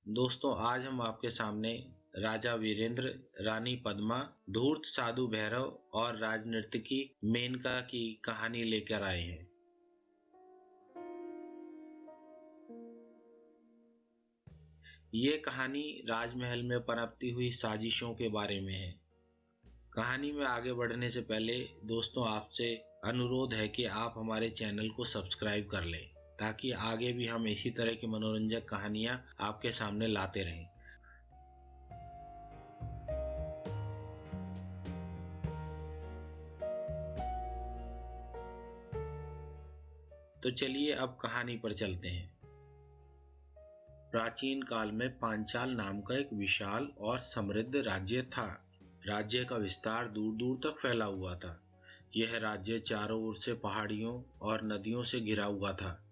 दोस्तों, आज हम आपके सामने राजा वीरेंद्र, रानी पद्मा, धूर्त साधु भैरव और राजनर्तकी मेनका की कहानी लेकर आए हैं। ये कहानी राजमहल में पनपती हुई साजिशों के बारे में है। कहानी में आगे बढ़ने से पहले दोस्तों, आपसे अनुरोध है कि आप हमारे चैनल को सब्सक्राइब कर लें ताकि आगे भी हम इसी तरह की मनोरंजक कहानियां आपके सामने लाते रहें। तो चलिए अब कहानी पर चलते हैं। प्राचीन काल में पांचाल नाम का एक विशाल और समृद्ध राज्य था। राज्य का विस्तार दूर दूर तक फैला हुआ था। यह राज्य चारों ओर से पहाड़ियों और नदियों से घिरा हुआ था।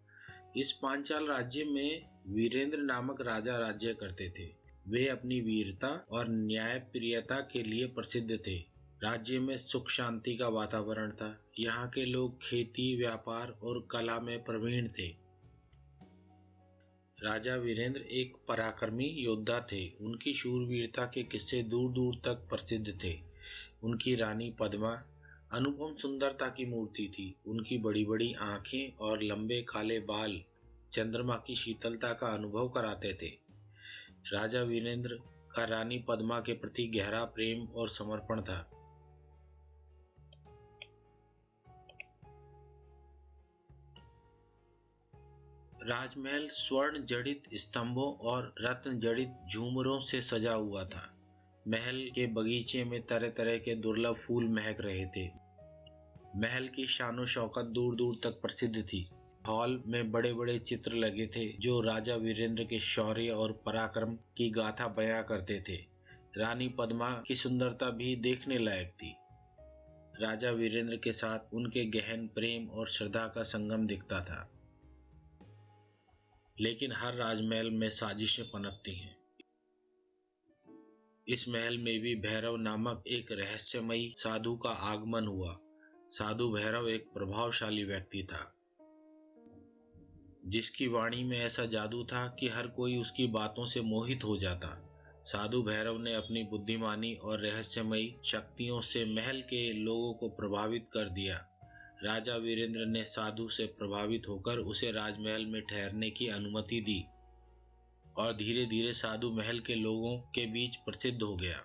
इस पांचाल राज्य में वीरेंद्र नामक राजा राज्य करते थे। वे अपनी वीरता और न्यायप्रियता के लिए प्रसिद्ध थे। राज्य में सुख शांति का वातावरण था। यहाँ के लोग खेती, व्यापार और कला में प्रवीण थे। राजा वीरेंद्र एक पराक्रमी योद्धा थे। उनकी शूरवीरता के किस्से दूर दूर तक प्रसिद्ध थे। उनकी रानी पद्मा अनुपम सुंदरता की मूर्ति थी। उनकी बड़ी बड़ी आंखें और लंबे काले बाल चंद्रमा की शीतलता का अनुभव कराते थे। राजा वीरेंद्र का रानी पद्मा के प्रति गहरा प्रेम और समर्पण था। राजमहल स्वर्ण जड़ित स्तंभों और रत्न जड़ित झूमरों से सजा हुआ था। महल के बगीचे में तरह तरह के दुर्लभ फूल महक रहे थे। महल की शानो शौकत दूर दूर तक प्रसिद्ध थी। हॉल में बड़े बड़े चित्र लगे थे जो राजा वीरेंद्र के शौर्य और पराक्रम की गाथा बयां करते थे। रानी पद्मा की सुंदरता भी देखने लायक थी। राजा वीरेंद्र के साथ उनके गहन प्रेम और श्रद्धा का संगम दिखता था। लेकिन हर राजमहल में साजिशें पनपती हैं। इस महल में भी भैरव नामक एक रहस्यमयी साधु का आगमन हुआ। साधु भैरव एक प्रभावशाली व्यक्ति था जिसकी वाणी में ऐसा जादू था कि हर कोई उसकी बातों से मोहित हो जाता। साधु भैरव ने अपनी बुद्धिमानी और रहस्यमयी शक्तियों से महल के लोगों को प्रभावित कर दिया। राजा वीरेंद्र ने साधु से प्रभावित होकर उसे राजमहल में ठहरने की अनुमति दी और धीरे धीरे साधु महल के लोगों के बीच प्रसिद्ध हो गया।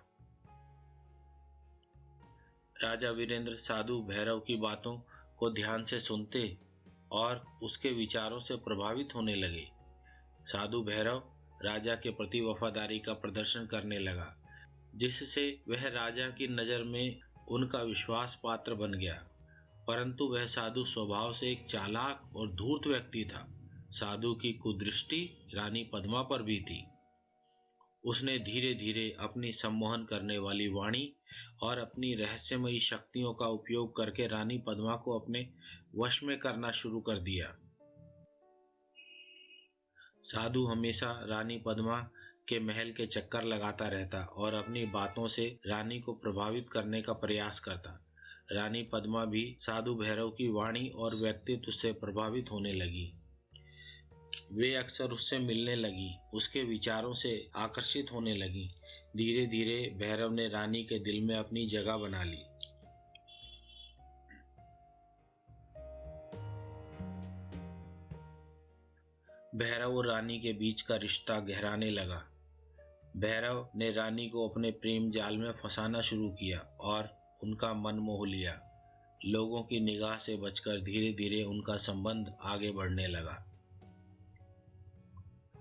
राजा वीरेंद्र साधु भैरव की बातों को ध्यान से सुनते और उसके विचारों से प्रभावित होने लगे। साधु भैरव राजा के प्रति वफादारी का प्रदर्शन करने लगा, जिससे वह राजा की नज़र में उनका विश्वास पात्र बन गया। परंतु वह साधु स्वभाव से एक चालाक और धूर्त व्यक्ति था। साधु की कुदृष्टि रानी पद्मा पर भी थी। उसने धीरे धीरे अपनी सम्मोहन करने वाली वाणी और अपनी रहस्यमयी शक्तियों का उपयोग करके रानी पद्मा को अपने वश में करना शुरू कर दिया। साधु हमेशा रानी पद्मा के महल के चक्कर लगाता रहता और अपनी बातों से रानी को प्रभावित करने का प्रयास करता। रानी पद्मा भी साधु भैरव की वाणी और व्यक्तित्व से प्रभावित होने लगी। वे अक्सर उससे मिलने लगी, उसके विचारों से आकर्षित होने लगी। धीरे धीरे भैरव ने रानी के दिल में अपनी जगह बना ली। भैरव और रानी के बीच का रिश्ता गहराने लगा। भैरव ने रानी को अपने प्रेम जाल में फंसाना शुरू किया और उनका मन मोह लिया। लोगों की निगाह से बचकर धीरे धीरे उनका संबंध आगे बढ़ने लगा।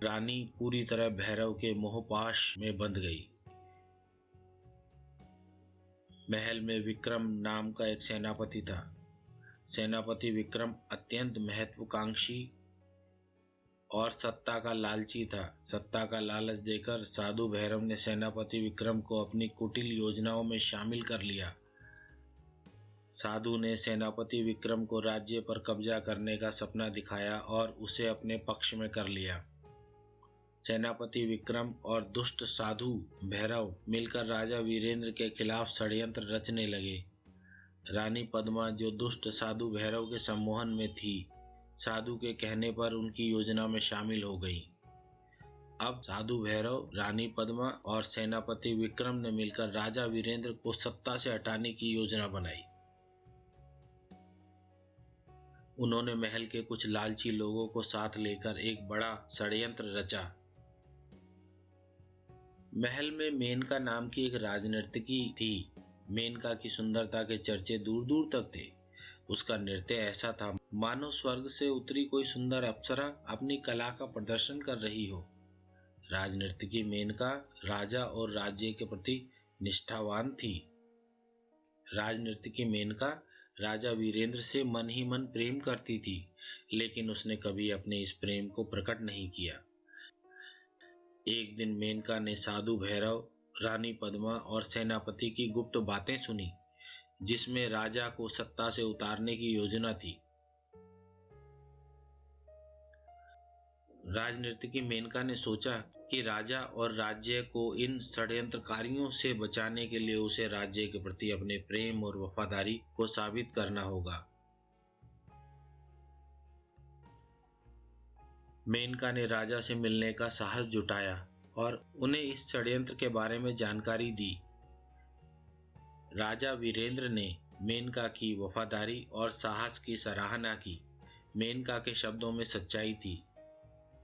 रानी पूरी तरह भैरव के मोहपाश में बंध गई। महल में विक्रम नाम का एक सेनापति था। सेनापति विक्रम अत्यंत महत्वाकांक्षी और सत्ता का लालची था। सत्ता का लालच देकर साधु भैरव ने सेनापति विक्रम को अपनी कुटिल योजनाओं में शामिल कर लिया। साधु ने सेनापति विक्रम को राज्य पर कब्जा करने का सपना दिखाया और उसे अपने पक्ष में कर लिया। सेनापति विक्रम और दुष्ट साधु भैरव मिलकर राजा वीरेंद्र के खिलाफ षड्यंत्र रचने लगे। रानी पद्मा, जो दुष्ट साधु भैरव के सम्मोहन में थी, साधु के कहने पर उनकी योजना में शामिल हो गई। अब साधु भैरव, रानी पद्मा और सेनापति विक्रम ने मिलकर राजा वीरेंद्र को सत्ता से हटाने की योजना बनाई। उन्होंने महल के कुछ लालची लोगों को साथ लेकर एक बड़ा षड्यंत्र रचा। महल में मेनका नाम की एक राजनर्तकी थी। मेनका की सुंदरता के चर्चे दूर दूर तक थे। उसका नृत्य ऐसा था मानो स्वर्ग से उतरी कोई सुंदर अप्सरा अपनी कला का प्रदर्शन कर रही हो। राजनर्तकी मेनका राजा और राज्य के प्रति निष्ठावान थी। राजनर्तकी मेनका राजा वीरेंद्र से मन ही मन प्रेम करती थी, लेकिन उसने कभी अपने इस प्रेम को प्रकट नहीं किया। एक दिन मेनका ने साधु भैरव, रानी पद्मा और सेनापति की गुप्त बातें सुनी, जिसमें राजा को सत्ता से उतारने की योजना थी। राजनर्तकी मेनका ने सोचा कि राजा और राज्य को इन षड्यंत्रकारियों से बचाने के लिए उसे राज्य के प्रति अपने प्रेम और वफादारी को साबित करना होगा। मेनका ने राजा से मिलने का साहस जुटाया और उन्हें इस षड्यंत्र के बारे में जानकारी दी। राजा वीरेंद्र ने मेनका की वफादारी और साहस की सराहना की। मेनका के शब्दों में सच्चाई थी।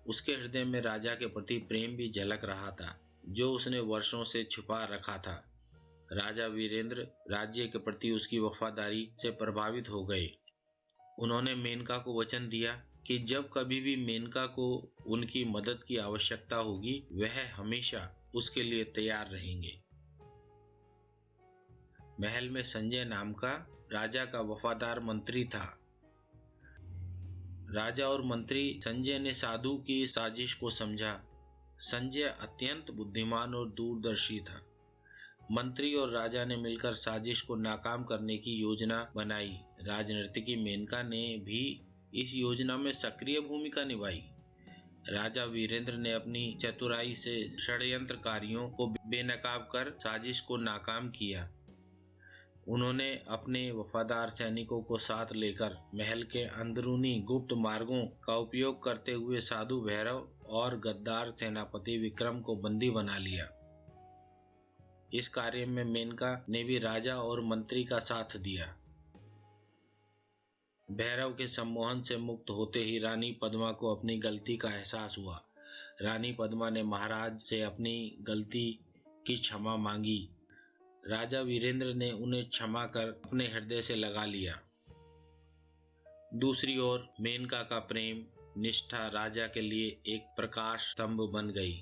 उसके हृदय में राजा के प्रति प्रेम भी झलक रहा था, जो उसने वर्षों से छुपा रखा था। राजा वीरेंद्र राज्य के प्रति उसकी वफादारी से प्रभावित हो गए। उन्होंने मेनका को वचन दिया कि जब कभी भी मेनका को उनकी मदद की आवश्यकता होगी, वह हमेशा उसके लिए तैयार रहेंगे। महल में संजय नाम का राजा का वफादार मंत्री था। राजा और मंत्री संजय ने साधु की साजिश को समझा। संजय अत्यंत बुद्धिमान और दूरदर्शी था। मंत्री और राजा ने मिलकर साजिश को नाकाम करने की योजना बनाई। राजनर्तकी मेनका ने भी इस योजना में सक्रिय भूमिका निभाई। राजा वीरेंद्र ने अपनी चतुराई से षड्यंत्रकारियों को बेनकाब कर साजिश को नाकाम किया। उन्होंने अपने वफादार सैनिकों को साथ लेकर महल के अंदरूनी गुप्त मार्गों का उपयोग करते हुए साधु भैरव और गद्दार सेनापति विक्रम को बंदी बना लिया। इस कार्य में मेनका ने भी राजा और मंत्री का साथ दिया। भैरव के सम्मोहन से मुक्त होते ही रानी पद्मा को अपनी गलती का एहसास हुआ। रानी पद्मा ने महाराज से अपनी गलती की क्षमा मांगी। राजा वीरेंद्र ने उन्हें क्षमा कर अपने हृदय से लगा लिया। दूसरी ओर मेनका का प्रेम निष्ठा राजा के लिए एक प्रकाश स्तंभ बन गई।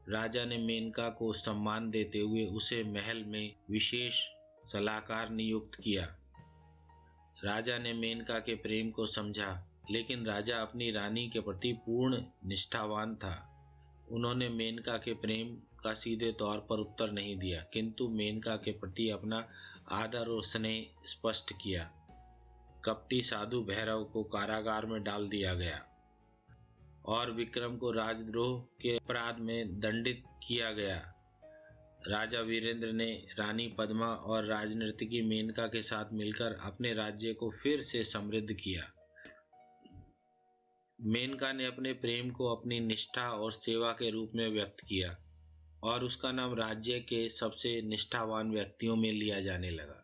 राजा ने मेनका को सम्मान देते हुए उसे महल में विशेष सलाहकार नियुक्त किया। राजा ने मेनका के प्रेम को समझा, लेकिन राजा अपनी रानी के प्रति पूर्ण निष्ठावान था। उन्होंने मेनका के प्रेम का सीधे तौर पर उत्तर नहीं दिया, किंतु मेनका के प्रति अपना आदर और स्नेह स्पष्ट किया। कपटी साधु भैरव को कारागार में डाल दिया गया और विक्रम को राजद्रोह के अपराध में दंडित किया गया। राजा वीरेंद्र ने रानी पद्मा और राजनर्तकी मेनका के साथ मिलकर अपने राज्य को फिर से समृद्ध किया। मेनका ने अपने प्रेम को अपनी निष्ठा और सेवा के रूप में व्यक्त किया और उसका नाम राज्य के सबसे निष्ठावान व्यक्तियों में लिया जाने लगा।